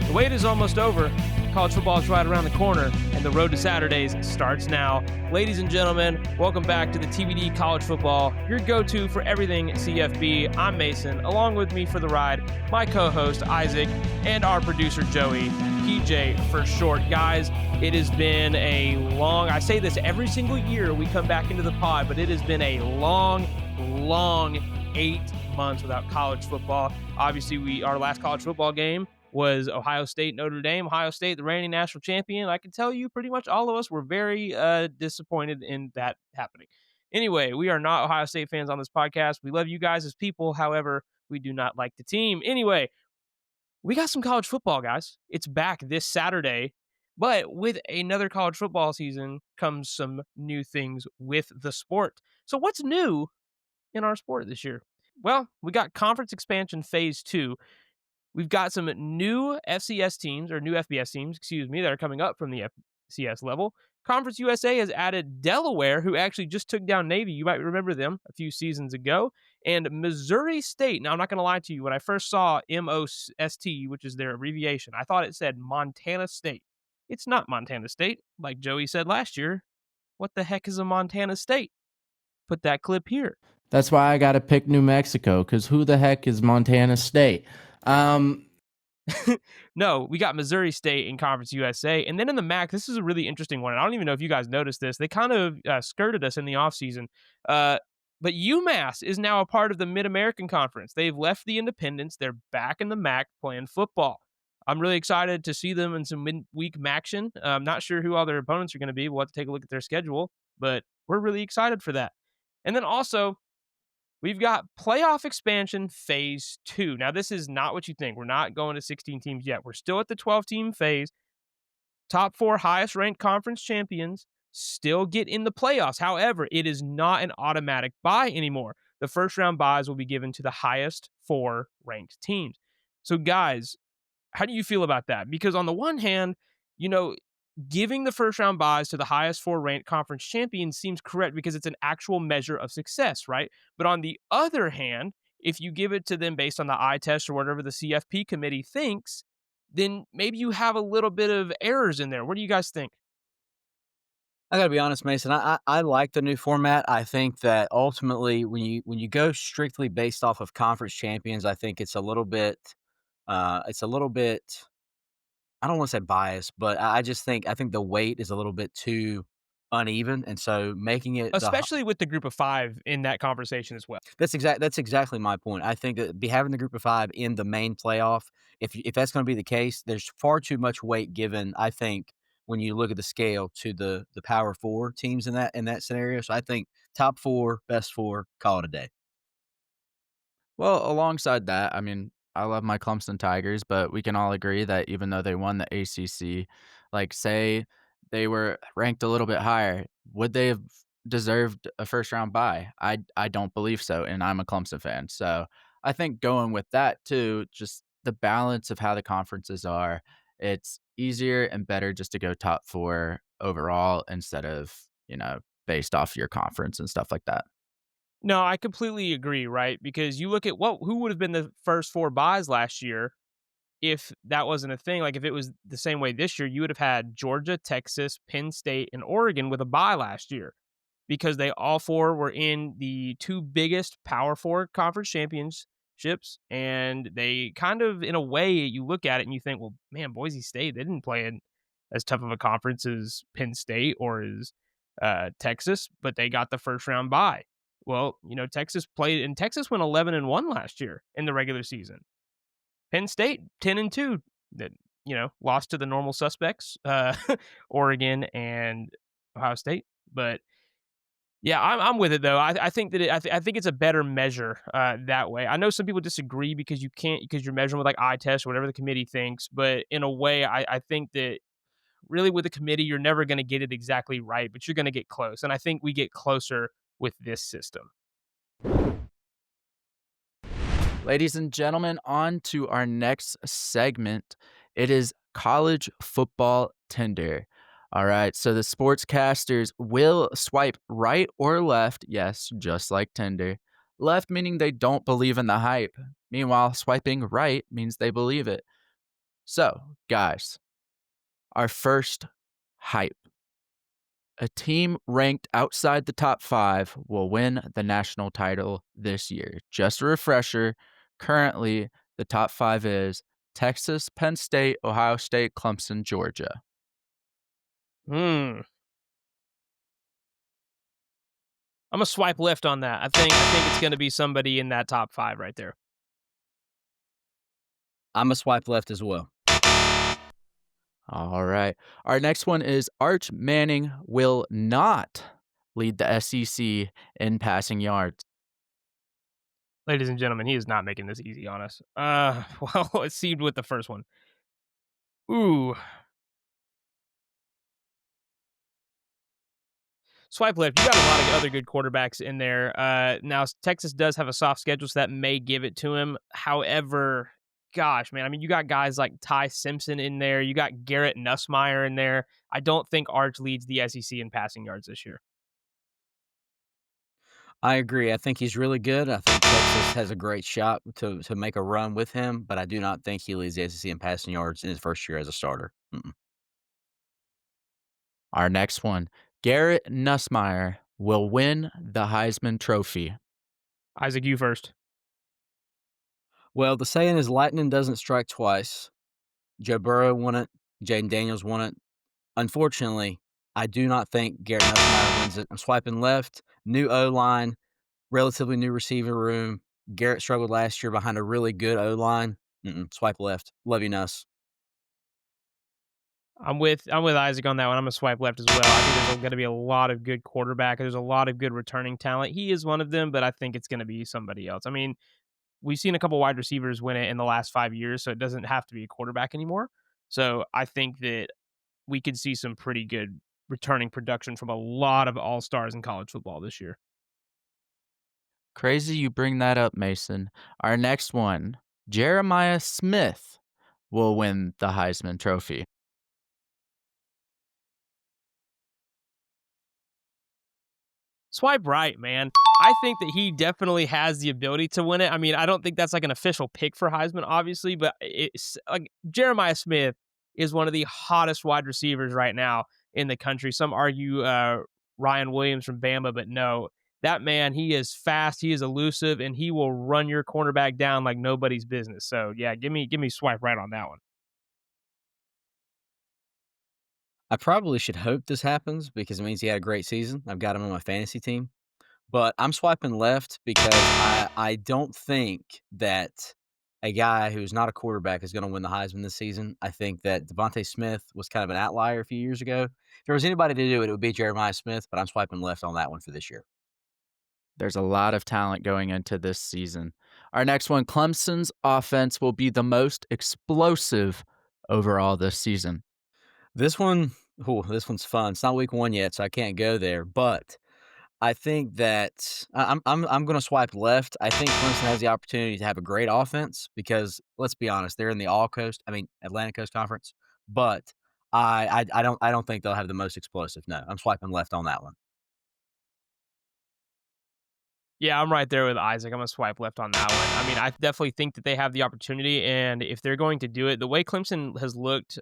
The wait is almost over. College football is right around the corner, and the road to Saturdays starts now. Ladies and gentlemen, welcome back to the TBD College Football, your go-to for everything CFB. I'm Mason. Along with me for the ride, my co-host Isaac, and our producer Joey, PJ for short. Guys, it has been a long, I say this every single year we come back into the pod, but it has been a long 8 months without college football. Obviously, our last college football game was Ohio State, Notre Dame. Ohio State, the reigning national champion. I can tell you pretty much all of us were very disappointed in that happening. Anyway, we are not Ohio State fans on this podcast. We love you guys as people. However, we do not like the team. Anyway, we got some college football, guys. It's back this Saturday. But with another college football season comes some new things with the sport. So what's new in our sport this year? Well, we got conference expansion phase 2. We've got some new FCS teams, or new FBS teams, that are coming up from the FCS level. Conference USA has added Delaware, who actually just took down Navy. You might remember them a few seasons ago. And Missouri State. Now, I'm not going to lie to you. When I first saw MOST, which is their abbreviation, I thought it said Montana State. It's not Montana State. Like Joey said last year, what the heck is a Montana State? Put that clip here. That's why I got to pick New Mexico, because who the heck is Montana State? No, we got Missouri State in Conference USA. And then in the MAC, this is a really interesting one. I don't even know if you guys noticed this. They kind of skirted us in the offseason. But UMass is now a part of the Mid-American Conference. They've left the independents. They're back in the MAC playing football. I'm really excited to see them in some midweek action. I'm not sure who all their opponents are going to be. We'll have to take a look at their schedule. But we're really excited for that. And then also, we've got playoff expansion phase 2. Now, this is not what you think. We're not going to 16 teams yet. We're still at the 12-team phase. Top 4 highest-ranked conference champions still get in the playoffs. However, it is not an automatic bye anymore. The first-round byes will be given to the highest 4 ranked teams. So, guys, how do you feel about that? Because on the one hand, giving the first-round byes to the highest 4 ranked conference champions seems correct because it's an actual measure of success, right? But on the other hand, if you give it to them based on the eye test or whatever the CFP committee thinks, then maybe you have a little bit of errors in there. What do you guys think? I gotta be honest, Mason. I like the new format. I think that ultimately, when you go strictly based off of conference champions, I think it's a little bit. I don't want to say biased, but I think the weight is a little bit too uneven, and so making it especially with the group of 5 in that conversation as well. That's exactly my point. I think that having the group of 5 in the main playoff, if that's going to be the case, there's far too much weight given, I think, when you look at the scale to the Power 4 teams in that scenario. So I think top 4, best 4, call it a day. Well, alongside that, I mean, I love my Clemson Tigers, but we can all agree that even though they won the ACC, say they were ranked a little bit higher, would they have deserved a first-round bye? I don't believe so, and I'm a Clemson fan. So I think going with that, too, just the balance of how the conferences are, it's easier and better just to go top 4 overall instead of, based off your conference and stuff like that. No, I completely agree, right? Because you look at who would have been the first 4 byes last year if that wasn't a thing. Like if it was the same way this year, you would have had Georgia, Texas, Penn State, and Oregon with a bye last year because they all 4 were in the 2 biggest Power 4 conference championships. And they kind of, in a way, you look at it and you think, well, man, Boise State, they didn't play in as tough of a conference as Penn State or as Texas, but they got the first round bye. Well, Texas played, and Texas went 11-1 last year in the regular season. Penn State 10-2, that lost to the normal suspects, Oregon and Ohio State. But yeah, I'm with it though. I think that I think it's a better measure that way. I know some people disagree because you're measuring with eye test or whatever the committee thinks. But in a way, I think that really with the committee, you're never going to get it exactly right, but you're going to get close. And I think we get closer with this system. Ladies and gentlemen, on to our next segment. It is college football Tinder. All right, so the sportscasters will swipe right or left, yes, just like Tinder. Left meaning they don't believe in the hype. Meanwhile, swiping right means they believe it. So, guys, our first hype. A team ranked outside the top 5 will win the national title this year. Just a refresher, currently the top 5 is Texas, Penn State, Ohio State, Clemson, Georgia. Hmm. I'm gonna swipe left on that. I think it's gonna be somebody in that top 5 right there. I'm a swipe left as well. All right. Our next one is Arch Manning will not lead the SEC in passing yards. Ladies and gentlemen, he is not making this easy on us. Well, let's see with the first one. Ooh, swipe left. You got a lot of other good quarterbacks in there. Now Texas does have a soft schedule, so that may give it to him. However, gosh, man, I mean, you got guys like Ty Simpson in there. You got Garrett Nussmeier in there. I don't think Arch leads the SEC in passing yards this year. I agree. I think he's really good. I think Texas has a great shot to make a run with him, but I do not think he leads the SEC in passing yards in his first year as a starter. Mm-mm. Our next one, Garrett Nussmeier will win the Heisman Trophy. Isaac, you first. Well, the saying is lightning doesn't strike twice. Joe Burrow won it. Jaden Daniels won it. Unfortunately, I do not think Garrett Nussmeier wins it. I'm swiping left. New O-line, relatively new receiver room. Garrett struggled last year behind a really good O-line. Swipe left. Love you, Nuss. I'm with Isaac on that one. I'm gonna swipe left as well. I think there's going to be a lot of good quarterback. There's a lot of good returning talent. He is one of them, but I think it's going to be somebody else. I mean, we've seen a couple wide receivers win it in the last 5 years, so it doesn't have to be a quarterback anymore. So I think that we could see some pretty good returning production from a lot of all stars in college football this year. Crazy you bring that up, Mason. Our next one, Jeremiah Smith will win the Heisman Trophy. Swipe right, man. I think that he definitely has the ability to win it. I mean, I don't think that's like an official pick for Heisman, obviously, but it's like Jeremiah Smith is one of the hottest wide receivers right now in the country. Some argue Ryan Williams from Bama, but no, that man, he is fast, he is elusive, and he will run your cornerback down like nobody's business. So yeah, give me swipe right on that one. I probably should hope this happens because it means he had a great season. I've got him on my fantasy team. But I'm swiping left because I don't think that a guy who's not a quarterback is gonna win the Heisman this season. I think that Devontae Smith was kind of an outlier a few years ago. If there was anybody to do it, it would be Jeremiah Smith, but I'm swiping left on that one for this year. There's a lot of talent going into this season. Our next one, Clemson's offense will be the most explosive overall this season. This one, this one's fun. It's not week 1 yet, so I can't go there, but I think that I'm gonna swipe left. I think Clemson has the opportunity to have a great offense because let's be honest, they're in the Atlantic Coast Conference, but I don't think they'll have the most explosive. No, I'm swiping left on that one. Yeah, I'm right there with Isaac. I'm gonna swipe left on that one. I mean, I definitely think that they have the opportunity, and if they're going to do it, the way Clemson has looked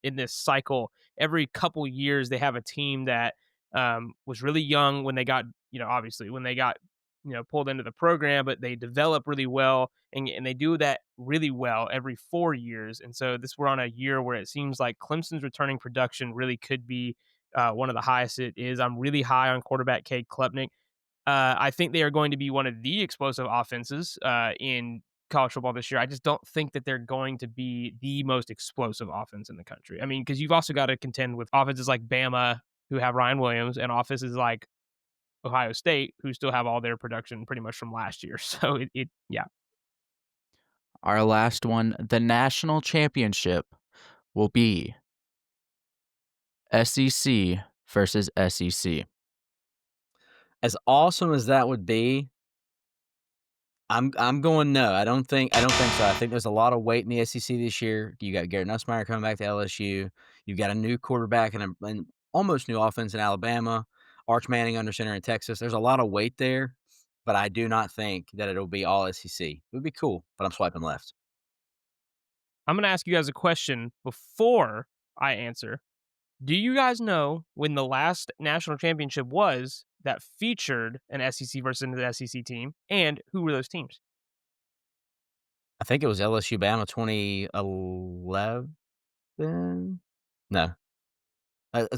in this cycle, every couple years they have a team that was really young when they got, obviously when they got, pulled into the program, but they develop really well, and they do that really well every 4 years. And so this we're on a year where it seems like Clemson's returning production really could be one of the highest it is. I'm really high on quarterback Cade Klubnik. I think they are going to be one of the explosive offenses in college football this year. I just don't think that they're going to be the most explosive offense in the country. I mean, because you've also got to contend with offenses like Bama, who have Ryan Williams, and offenses like Ohio State, who still have all their production pretty much from last year. So yeah. Our last one, the national championship will be SEC versus SEC. As awesome as that would be, I'm going no. I don't think so. I think there's a lot of weight in the SEC this year. You got Garrett Nussmeier coming back to LSU. You've got a new quarterback and almost new offense in Alabama. Arch Manning under center in Texas. There's a lot of weight there, but I do not think that it'll be all SEC. It would be cool, but I'm swiping left. I'm going to ask you guys a question before I answer. Do you guys know when the last national championship was that featured an SEC versus an SEC team, and who were those teams? I think it was LSU Bama 2011? No.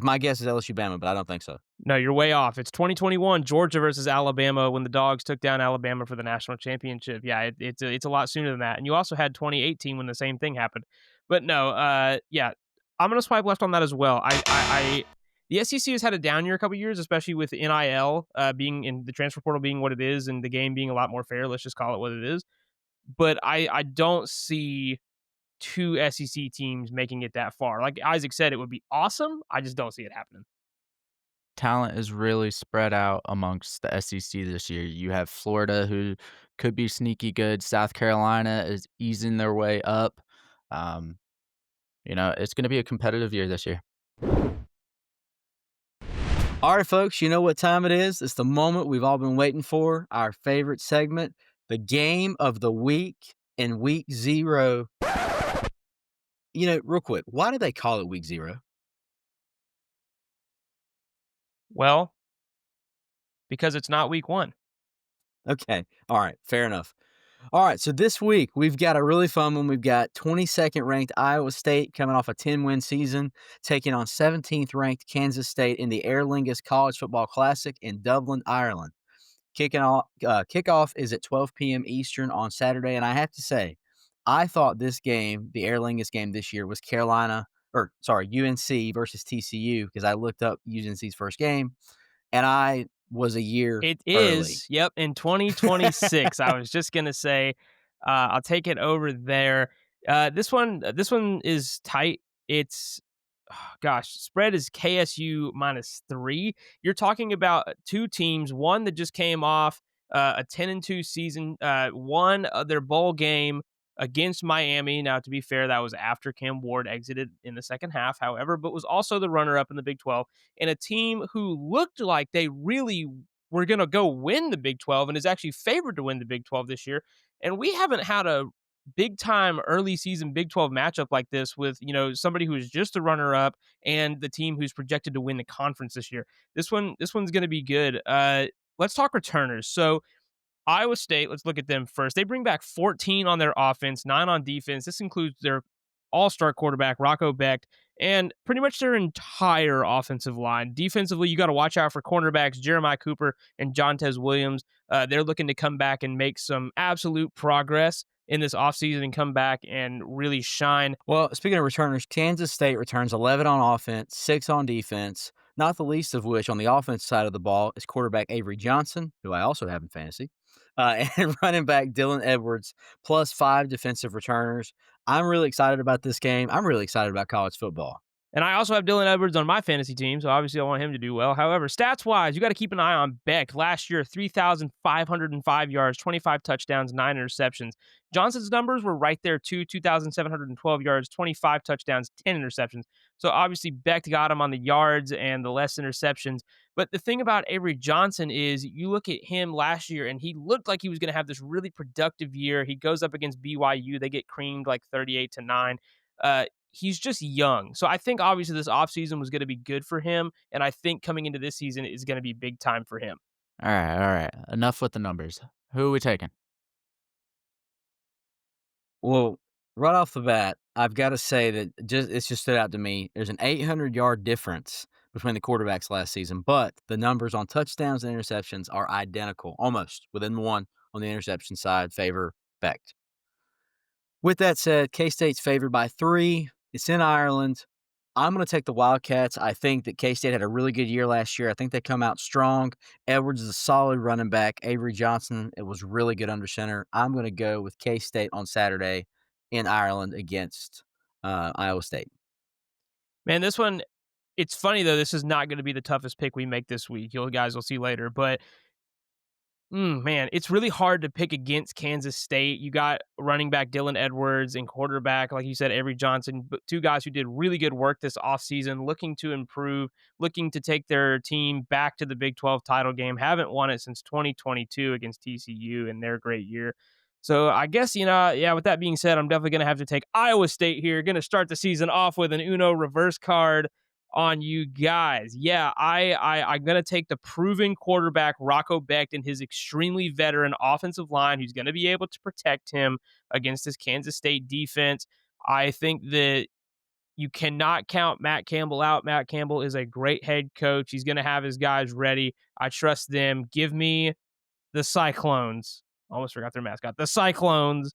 My guess is LSU Bama, but I don't think so. No, you're way off. It's 2021 Georgia versus Alabama when the Dogs took down Alabama for the national championship. Yeah, it's a lot sooner than that. And you also had 2018 when the same thing happened. But no, yeah, I'm gonna swipe left on that as well. The SEC has had a down year a couple years, especially with NIL being in the transfer portal being what it is, and the game being a lot more fair. Let's just call it what it is. But I don't see two SEC teams making it that far. Like Isaac said, it would be awesome. I just don't see it happening. Talent is really spread out amongst the SEC this year. You have Florida, who could be sneaky good. South Carolina is easing their way up. Um, it's going to be a competitive year this year. All right, folks, you know what time it is. It's the moment we've all been waiting for, our favorite segment, the game of the week in week 0. Real quick, why do they call it week 0? Well, because it's not week 1. Okay. All right. Fair enough. All right. So this week, we've got a really fun one. We've got 22nd ranked Iowa State coming off a 10-win season, taking on 17th ranked Kansas State in the Aer Lingus College Football Classic in Dublin, Ireland. Kickoff is at 12 p.m. Eastern on Saturday. And I have to say, I thought this game, the Aer Lingus game this year, was UNC versus TCU, because I looked up UNC's first game, and I was a year It early. is, yep, in 2026. I was just gonna say, I'll take it over there. This one is tight. It's spread is KSU -3. You're talking about two teams, one that just came off a 10-2 season, won their bowl game against Miami. Now, to be fair, that was after Cam Ward exited in the second half, however, but was also the runner-up in the Big 12, and a team who looked like they really were going to go win the Big 12 and is actually favored to win the Big 12 this year. And we haven't had a big time early season Big 12 matchup like this with, somebody who is just a runner up and the team who's projected to win the conference this year. This one's going to be good. Let's talk returners. So Iowa State, let's look at them first. They bring back 14 on their offense, 9 on defense. This includes their all-star quarterback, Rocco Becht, and pretty much their entire offensive line. Defensively, you got to watch out for cornerbacks Jeremiah Cooper and Jontez Williams. They're looking to come back and make some absolute progress in this offseason and come back and really shine. Well, speaking of returners, Kansas State returns 11 on offense, 6 on defense, not the least of which on the offense side of the ball is quarterback Avery Johnson, who I also have in fantasy, and running back Dylan Edwards, plus 5 defensive returners. I'm really excited about this game. I'm really excited about college football. And I also have Dylan Edwards on my fantasy team, so obviously I want him to do well. However, stats-wise, you got to keep an eye on Beck. Last year, 3,505 yards, 25 touchdowns, 9 interceptions. Johnson's numbers were right there, too, 2,712 yards, 25 touchdowns, 10 interceptions. So obviously Beck got him on the yards and the less interceptions. But the thing about Avery Johnson is you look at him last year, and he looked like he was going to have this really productive year. He goes up against BYU. They get creamed like 38-9. He's just young. So I think obviously this offseason was going to be good for him. And I think coming into this season is going to be big time for him. All right. Enough with the numbers. Who are we taking? Well, right off the bat, I've got to say that it's just stood out to me. There's an 800-yard difference between the quarterbacks last season, but the numbers on touchdowns and interceptions are identical, almost within one on the interception side, favor Becht. With that said, K-State's favored by 3. It's in Ireland. I'm going to take the Wildcats. I think that K-State had a really good year last year. I think they come out strong. Edwards is a solid running back. Avery Johnson, it was really good under center. I'm going to go with K-State on Saturday in Ireland against Iowa State. Man, this one, it's funny, though. This is not going to be the toughest pick we make this week. You guys will see later. But man, it's really hard to pick against Kansas State. You got running back Dylan Edwards and quarterback, like you said, Avery Johnson, but two guys who did really good work this offseason, looking to improve, looking to take their team back to the Big 12 title game. Haven't won it since 2022 against TCU in their great year. So I guess, yeah, with that being said, I'm definitely going to have to take Iowa State here. Going to start the season off with an Uno reverse card on you guys. Yeah, I'm going to take the proven quarterback Rocco Becht and his extremely veteran offensive line who's going to be able to protect him against this Kansas State defense. I think that you cannot count Matt Campbell out. Matt Campbell is a great head coach. He's going to have his guys ready. I trust them. Give me the Cyclones. Almost forgot their mascot. The Cyclones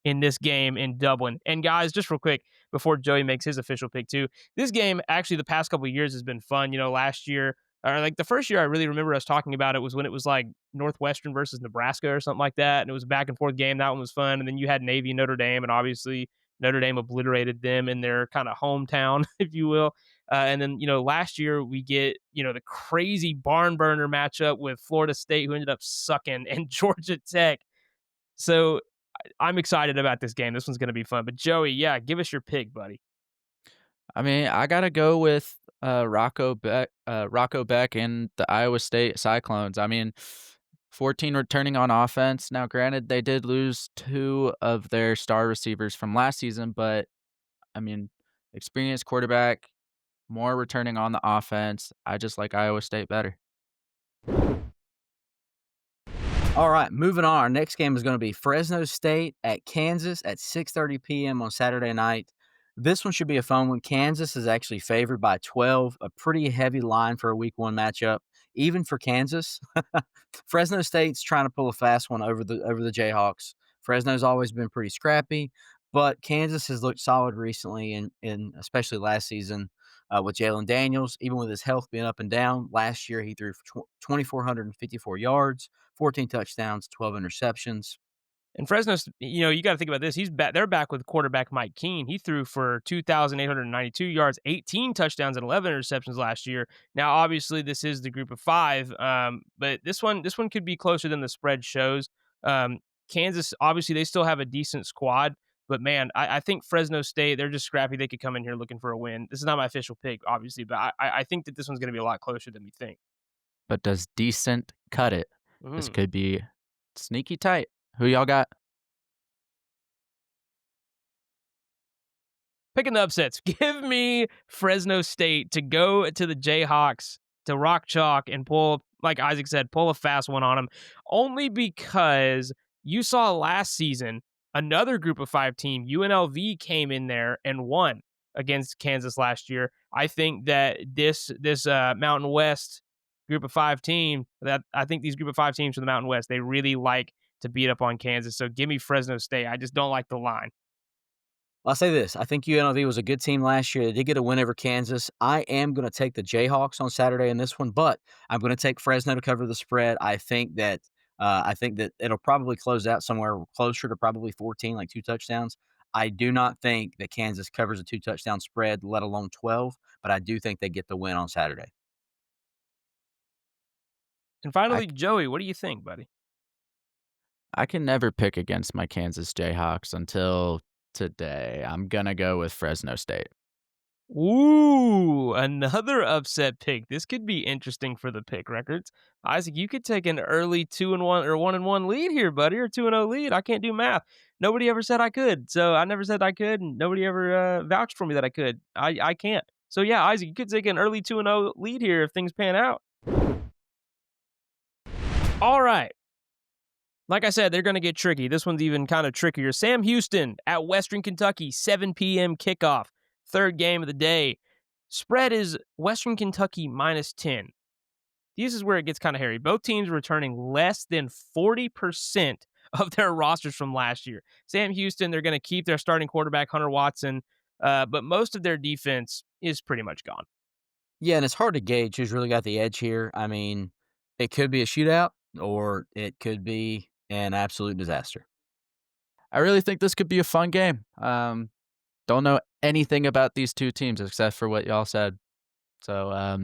in this game in Dublin. And guys, just real quick before Joey makes his official pick too, this game actually the past couple of years has been fun. Last year or like the first year I really remember us talking about it was when it was like Northwestern versus Nebraska or something like that, and it was a back and forth game. That one was fun. And then you had Navy and Notre Dame, and obviously Notre Dame obliterated them in their kind of hometown, if you will. And then, last year we get, the crazy barn burner matchup with Florida State, who ended up sucking, and Georgia Tech. So I'm excited about this game. This one's going to be fun. But Joey, yeah, give us your pick, buddy. I mean, I gotta go with Rocco Beck and the Iowa State Cyclones. I mean, 14 returning on offense. Now, granted, they did lose two of their star receivers from last season, but I mean, experienced quarterback, more returning on the offense. I just like Iowa State better. All right, moving on. Our next game is going to be Fresno State at Kansas at 6:30 p.m. on Saturday night. This one should be a fun one. Kansas is actually favored by 12, a pretty heavy line for a week one matchup, even for Kansas. Fresno State's trying to pull a fast one over the Jayhawks. Fresno's always been pretty scrappy, but Kansas has looked solid recently, and especially last season with Jalen Daniels, even with his health being up and down. Last year, he threw for 2,454 yards, 14 touchdowns, 12 interceptions. And Fresno's, you got to think about this. He's back. They're back with quarterback Mike Keene. He threw for 2,892 yards, 18 touchdowns, and 11 interceptions last year. Now, obviously, this is the group of five, but this one could be closer than the spread shows. Kansas, obviously, they still have a decent squad, but man, I think Fresno State, they're just scrappy. They could come in here looking for a win. This is not my official pick, obviously, but I think that this one's going to be a lot closer than we think. But does decent cut it? This Mm-hmm. could be sneaky tight. Who y'all got? Picking the upsets. Give me Fresno State to go to the Jayhawks to rock chalk and pull, like Isaac said, pull a fast one on them. Only because you saw last season another group of five team, UNLV, came in there and won against Kansas last year. I think that this Mountain West group of five team, that I think these group of five teams from the Mountain West, they really like to beat up on Kansas. So give me Fresno State. I just don't like the line. I'll say this. I think UNLV was a good team last year. They did get a win over Kansas. I am going to take the Jayhawks on Saturday in this one, but I'm going to take Fresno to cover the spread. I think that it'll probably close out somewhere closer to probably 14, like 2 touchdowns. I do not think that Kansas covers a 2-touchdown spread, let alone 12, but I do think they get the win on Saturday. And I finally, Joey, what do you think, buddy? I can never pick against my Kansas Jayhawks until today. I'm gonna go with Fresno State. Ooh, another upset pick. This could be interesting for the pick records. Isaac, you could take an early 2-1 or 1-1 lead here, buddy, or 2-0 lead. I can't do math. Nobody ever said I could, so I never said I could, and nobody ever vouched for me that I could. I can't. So yeah, Isaac, you could take an early 2-0 lead here if things pan out. All right. Like I said, they're going to get tricky. This one's even kind of trickier. Sam Houston at Western Kentucky, 7 p.m. kickoff, third game of the day. Spread is Western Kentucky -10. This is where it gets kind of hairy. Both teams returning less than 40% of their rosters from last year. Sam Houston, they're going to keep their starting quarterback, Hunter Watson, but most of their defense is pretty much gone. Yeah, and it's hard to gauge who's really got the edge here. I mean, it could be a shootout or it could be an absolute disaster. I really think this could be a fun game. Don't know anything about these two teams except for what y'all said. So,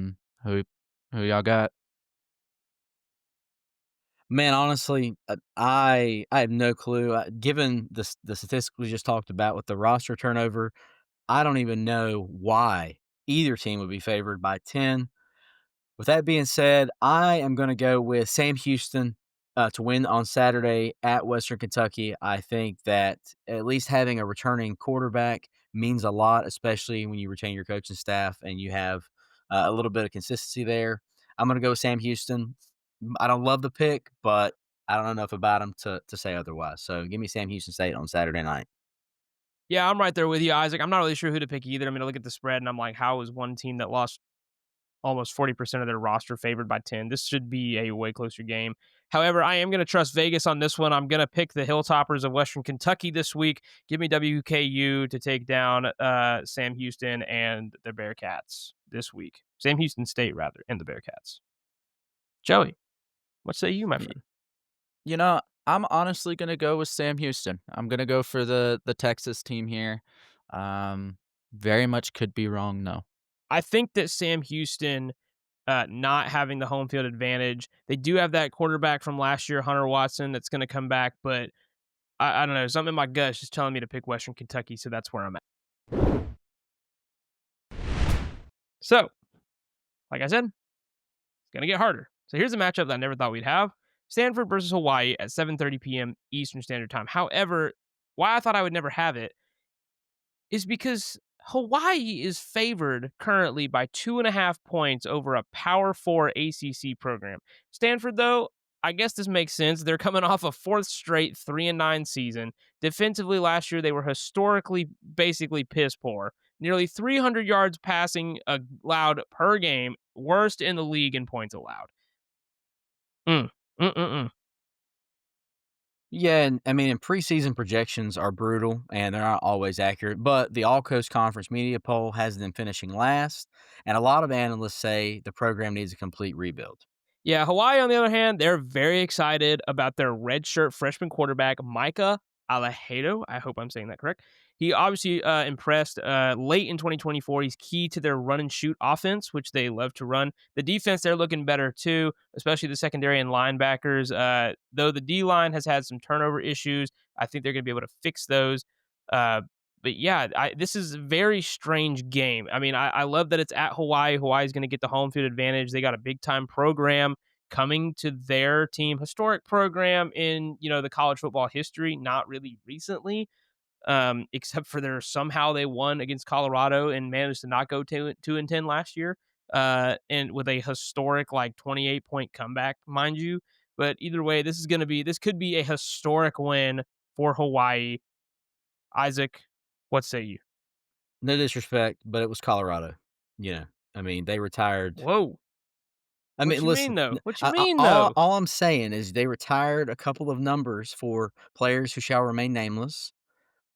who y'all got? Man, honestly, I have no clue. Given the statistics we just talked about with the roster turnover, I don't even know why either team would be favored by 10. With that being said, I am going to go with Sam Houston to win on Saturday at Western Kentucky. I think that at least having a returning quarterback means a lot, especially when you retain your coaching staff and you have a little bit of consistency there. I'm going to go with Sam Houston. I don't love the pick, but I don't know enough about him to say otherwise. So give me Sam Houston State on Saturday night. Yeah, I'm right there with you, Isaac. I'm not really sure who to pick either. I mean, I look at the spread and I'm like, how is one team that lost almost 40% of their roster favored by 10? This should be a way closer game. However, I am going to trust Vegas on this one. I'm going to pick the Hilltoppers of Western Kentucky this week. Give me WKU to take down Sam Houston and the Bearcats this week. Sam Houston State, rather, and the Bearcats. Joey, what say you, my Y friend? you know, I'm honestly gonna go with Sam Houston. I'm gonna go for the Texas team here. Um, Very much could be wrong, though. I think that Sam Houston not having the home field advantage. They do have that quarterback from last year, Hunter Watson, that's going to come back, but I don't know. Something in my gut is just telling me to pick Western Kentucky, so that's where I'm at. So, like I said, it's going to get harder. So here's a matchup that I never thought we'd have. Stanford versus Hawaii at 7:30 p.m. Eastern Standard Time. However, why I thought I would never have it is because Hawaii is favored currently by 2.5 points over a Power Four ACC program. Stanford, though, I guess this makes sense. They're coming off a fourth straight 3-9 season. Defensively, last year they were historically basically piss poor. Nearly 300 yards passing allowed per game, worst in the league in points allowed. Mm. Mm-mm-mm. Yeah, and I mean, and preseason projections are brutal and they're not always accurate, but the All Coast Conference media poll has them finishing last, and a lot of analysts say the program needs a complete rebuild. Yeah, Hawaii, on the other hand, they're very excited about their redshirt freshman quarterback, Micah Alejado. I hope I'm saying that correct. He obviously impressed late in 2024. He's key to their run and shoot offense, which they love to run. The defense, they're looking better too, especially the secondary and linebackers. Though the D line has had some turnover issues, I think they're going to be able to fix those. Uh, but yeah, this is a very strange game. I mean, I love that it's at Hawaii. Hawaii's going to get the home field advantage. They got a big time program coming to their team, historic program in the college football history. Not really recently, except for their somehow they won against Colorado and managed to not go 2-10 last year, and with a historic like 28-point comeback, mind you. But either way, this could be a historic win for Hawaii. Isaac, what say you? No disrespect, but it was Colorado. You know, I mean, they retired. Whoa. I What mean, you mean listen, though? What you mean all, though? all I'm saying is they retired a couple of numbers for players who shall remain nameless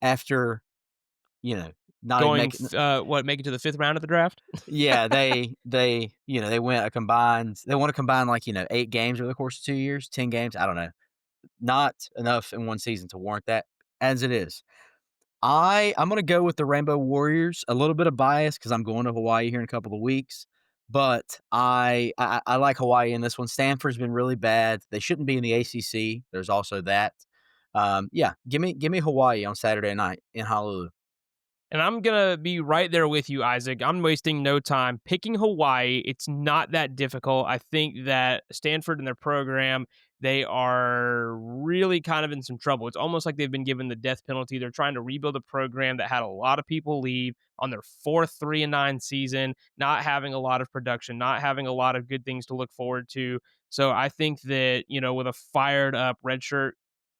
after, you know, not even Going making. make it to the 5th round of the draft? Yeah, they went a combined. They want to combine like 8 games over the course of 2 years, 10 games. I don't know, not enough in one season to warrant that as it is. I'm gonna go with the Rainbow Warriors. A little bit of bias because I'm going to Hawaii here in a couple of weeks, but I like Hawaii in this one. Stanford's been really bad. They shouldn't be in the ACC. There's also that. Yeah, give me Hawaii on Saturday night in Honolulu. And I'm going to be right there with you, Isaac. I'm wasting no time picking Hawaii. It's not that difficult. I think that Stanford and their program, they are really kind of in some trouble. It's almost like they've been given the death penalty. They're trying to rebuild a program that had a lot of people leave on their fourth 3-9 season, not having a lot of production, not having a lot of good things to look forward to. So I think that, with a fired up redshirt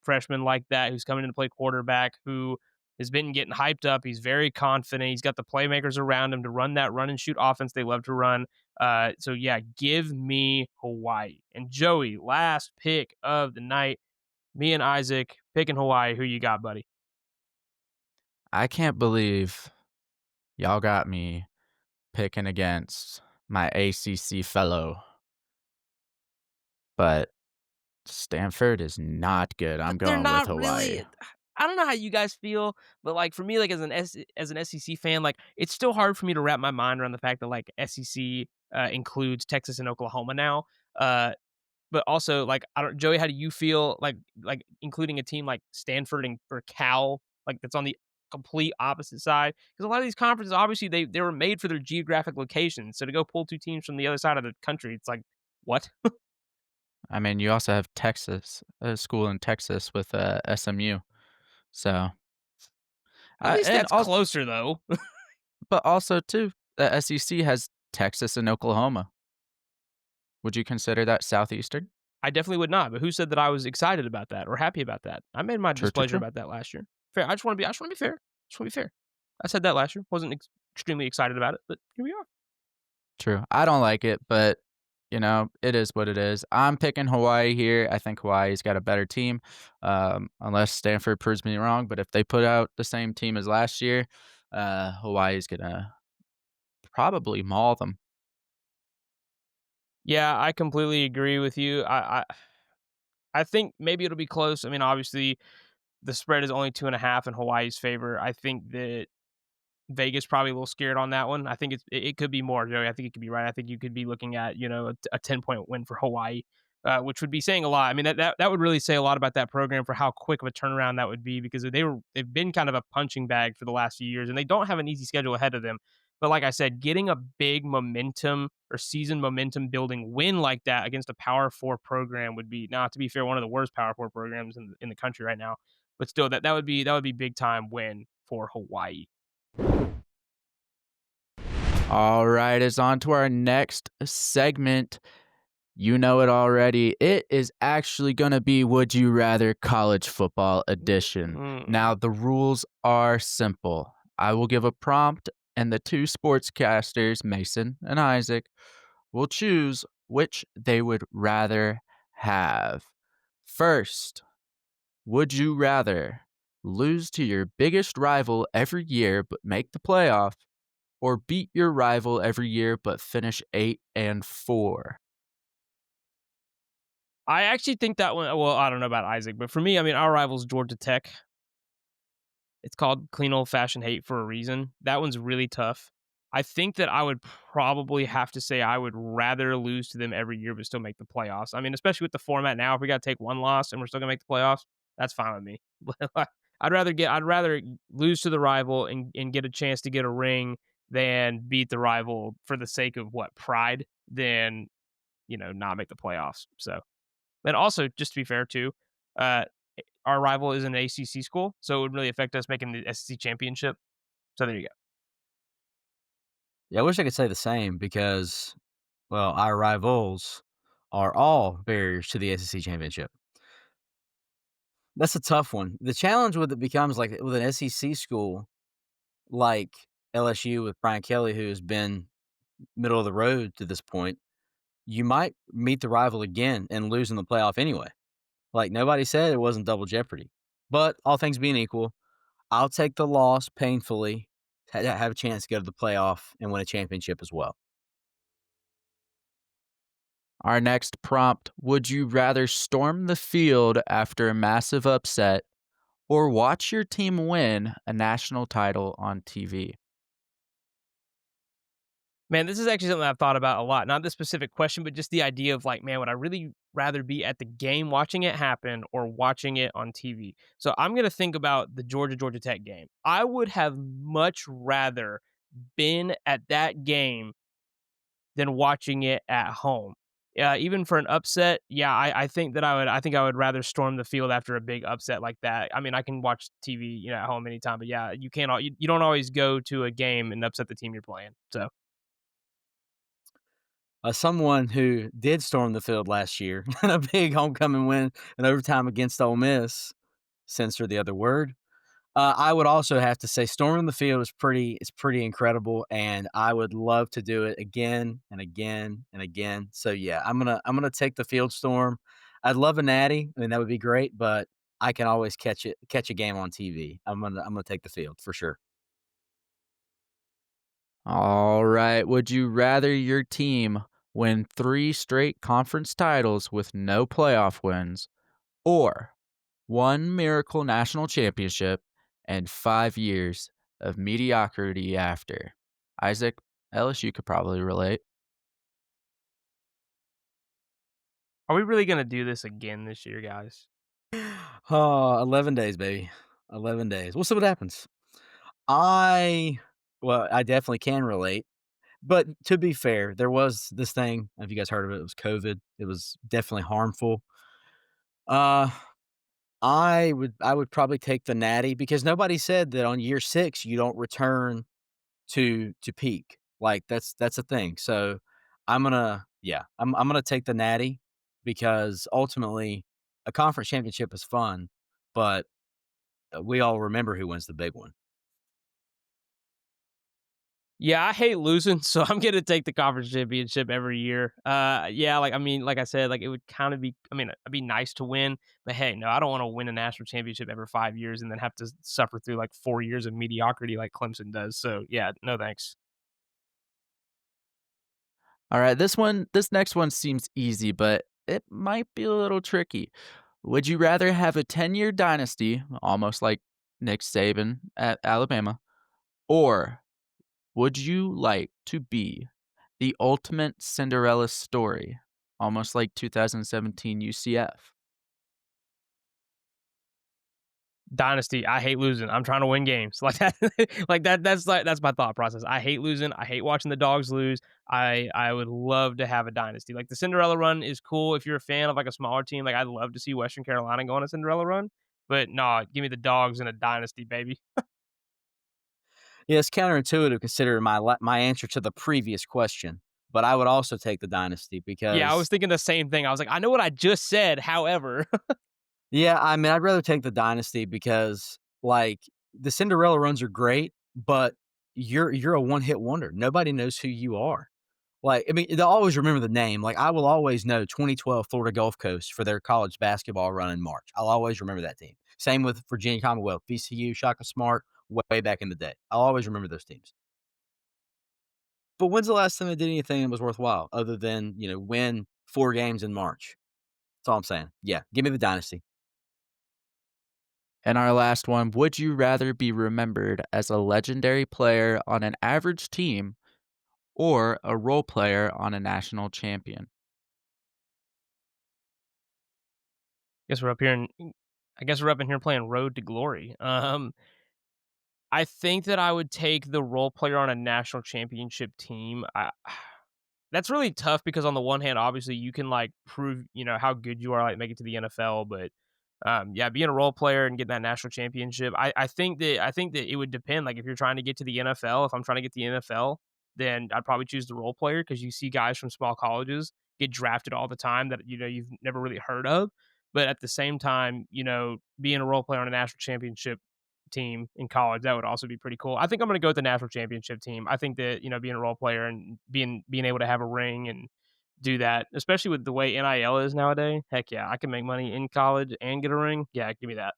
freshman like that who's coming in to play quarterback, who has been getting hyped up. He's very confident. He's got the playmakers around him to run that run and shoot offense they love to run. So yeah, give me Hawaii. And Joey, last pick of the night. Me and Isaac picking Hawaii. Who you got, buddy? I can't believe y'all got me picking against my ACC fellow, but Stanford is not good. I'm But they're going with not Hawaii. really. I don't know how you guys feel, but like for me, like as an SEC fan, like it's still hard for me to wrap my mind around the fact that like SEC includes Texas and Oklahoma now. Uh, But also, like, I don't, Joey, how do you feel like including a team like Stanford and or Cal, like that's on the complete opposite side? Because a lot of these conferences, obviously, they were made for their geographic locations. So to go pull two teams from the other side of the country, it's like what? I mean, you also have Texas, a school in Texas with SMU. So, At least and that's also, closer, though. but also too, the SEC has Texas and Oklahoma. Would you consider that Southeastern? I definitely would not, but who said that I was excited about that or happy about that? I made my True, true, displeasure true. about that last year. Fair. I just wanna be fair. Just wanna be fair. I said that last year. Wasn't extremely excited about it, but here we are. True. I don't like it, but it is what it is. I'm picking Hawaii here. I think Hawaii's got a better team, unless Stanford proves me wrong. But if they put out the same team as last year, Hawaii's gonna probably maul them. Yeah, I completely agree with you. I think maybe it'll be close. I mean, obviously, the spread is only 2.5 in Hawaii's favor. I think that Vegas probably a little scared on that one. I think it could be more, Joey. I think it could be right. I think you could be looking at a 10-point win for Hawaii, which would be saying a lot. I mean that would really say a lot about that program for how quick of a turnaround that would be because they've been kind of a punching bag for the last few years and they don't have an easy schedule ahead of them. But like I said, getting a big momentum or season momentum building win like that against a Power Four program would be, now to be fair, one of the worst Power Four programs in the country right now. But still, that would be big time win for Hawaii. All right, it's on to our next segment. You know it already. It is actually going to be Would You Rather College Football Edition. Mm. Now, the rules are simple. I will give a prompt, and the two sportscasters, Mason and Isaac, will choose which they would rather have. First, would you rather lose to your biggest rival every year but make the playoff, or beat your rival every year but finish 8-4? I actually think that one, well, I don't know about Isaac, but for me, I mean, our rival's Georgia Tech. It's called clean old fashioned hate for a reason. That one's really tough. I think that I would probably have to say I would rather lose to them every year but still make the playoffs. I mean, especially with the format now, if we got to take one loss and we're still gonna make the playoffs, that's fine with me. I'd rather lose to the rival and get a chance to get a ring than beat the rival for the sake of what, pride, than not make the playoffs. So, and also, just to be fair too, uh, our rival is an ACC school, so it would really affect us making the SEC championship. So there you go. Yeah, I wish I could say the same because, well, our rivals are all barriers to the SEC championship. That's a tough one. The challenge with it becomes like with an SEC school like LSU with Brian Kelly, who has been middle of the road to this point, you might meet the rival again and lose in the playoff anyway. Like nobody said it wasn't double jeopardy. But all things being equal, I'll take the loss painfully to have a chance to go to the playoff and win a championship as well. Our next prompt: would you rather storm the field after a massive upset or watch your team win a national title on TV? Man, this is actually something I've thought about a lot. Not this specific question, but just the idea of like, man, would I really rather be at the game watching it happen or watching it on TV? So I'm gonna think about the Georgia Tech game. I would have much rather been at that game than watching it at home. Even for an upset, yeah, I think that I would rather storm the field after a big upset like that. I mean, I can watch TV, at home anytime, but yeah, you can't. You don't always go to a game and upset the team you're playing. So Someone who did storm the field last year in a big homecoming win in overtime against Ole Miss, censor the other word. I would also have to say storming the field is pretty incredible, and I would love to do it again and again and again. So yeah, I'm gonna take the field storm. I'd love a natty. I mean, that would be great, but I can always catch a game on TV. I'm gonna take the field for sure. All right. Would you rather your team win 3 straight conference titles with no playoff wins, or one miracle national championship and 5 years of mediocrity after? Isaac, LSU could probably relate. are we really gonna do this again this year, guys? Oh, 11 days, baby. 11 days. We'll see what happens. I well, I definitely can relate. But to be fair, there was this thing, I don't know if you guys heard of it, it was COVID. It was definitely harmful. Uh, I would probably take the Natty because nobody said that on year 6 you don't return to peak. Like, that's a thing. So, I'm gonna take the Natty because ultimately a conference championship is fun, but, we all remember who wins the big one. Yeah, I hate losing, so I'm gonna take the conference championship every year. Yeah, like I mean, like I said, like it would kind of be. I mean, it'd be nice to win, but hey, no, I don't want to win a national championship every 5 years and then have to suffer through like 4 years of mediocrity like Clemson does. So yeah, no thanks. All right, this next one seems easy, but it might be a little tricky. Would you rather have a 10-year dynasty, almost like Nick Saban at Alabama, or would you like to be the ultimate Cinderella story, almost like 2017 UCF? Dynasty, I hate losing. I'm trying to win games like that. That's my thought process. I hate losing. I hate watching the dogs lose. I would love to have a dynasty. Like the Cinderella run is cool if you're a fan of like a smaller team. Like I'd love to see Western Carolina go on a Cinderella run. But nah, give me the dogs in a dynasty, baby. Yeah, it's counterintuitive considering my answer to the previous question, but I would also take the dynasty Yeah, I was because thinking the same thing. I was like, I know what I just said. However, yeah, I mean, I'd rather take the dynasty because, like, the Cinderella runs are great, but you're a one-hit wonder. Nobody knows who you are. Like, I mean, they'll always remember the name. Like, I will always know 2012 Florida Gulf Coast for their college basketball run in March. I'll always remember that team. Same with Virginia Commonwealth, VCU, Shaka Smart, way back in the day. I'll always remember those teams. But when's the last time they did anything that was worthwhile other than, win 4 games in March? That's all I'm saying. Yeah, give me the dynasty. And our last one, would you rather be remembered as a legendary player on an average team or a role player on a national champion? guess we're up here and I guess we're up in here playing Road to Glory. I think that I would take the role player on a national championship team. That's really tough because on the one hand, obviously you can like prove, how good you are, like make it to the NFL. But yeah, being a role player and getting that national championship, I think that it would depend. Like if you're trying to get to the NFL, if I'm trying to get to the NFL, then I'd probably choose the role player because you see guys from small colleges get drafted all the time that you've never really heard of. But at the same time, being a role player on a national championship team in college, that would also be pretty cool. I think I'm gonna go with the national championship team. I think that, being a role player and being able to have a ring and do that, especially with the way NIL is nowadays, heck yeah, I can make money in college and get a ring. Yeah, give me that.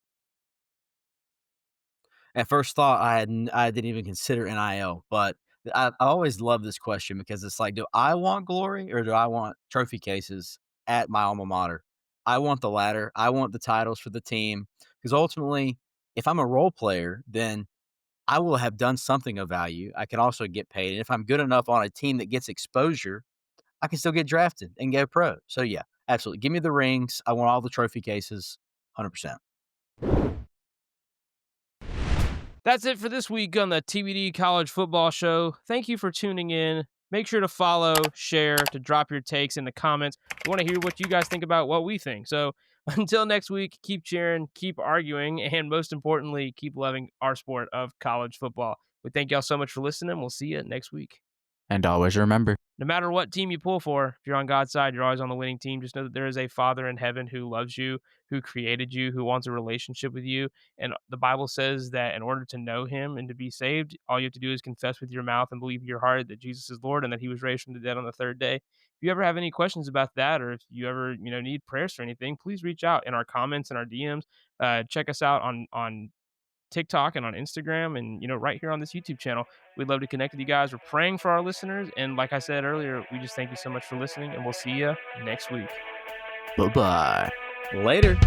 At first thought, I didn't even consider NIL, but I always love this question because it's like, do I want glory or do I want trophy cases at my alma mater? I want the latter. I want the titles for the team because ultimately, if I'm a role player, then I will have done something of value. I can also get paid, and if I'm good enough on a team that gets exposure, I can still get drafted and go pro. So yeah, absolutely. Give me the rings. I want all the trophy cases, 100%. That's it for this week on the TBD College Football Show. Thank you for tuning in. Make sure to follow, share, to drop your takes in the comments. We want to hear what you guys think about what we think. So until next week, keep cheering, keep arguing, and most importantly, keep loving our sport of college football. We thank y'all so much for listening. We'll see you next week. And always remember, No matter what team you pull for, if you're on God's side, you're always on the winning team. Just know that there is a Father in heaven who loves you, who created you, who wants a relationship with you. And the Bible says that in order to know him and to be saved, all you have to do is confess with your mouth and believe in your heart that Jesus is Lord and that he was raised from the dead on the third day. If you ever have any questions about that, or if you ever, need prayers for anything, please reach out in our comments and our DMs. Check us out on TikTok and on Instagram and, right here on this YouTube channel. We'd love to connect with you guys. We're praying for our listeners. And like I said earlier, we just thank you so much for listening and we'll see you next week. bye bye. Later.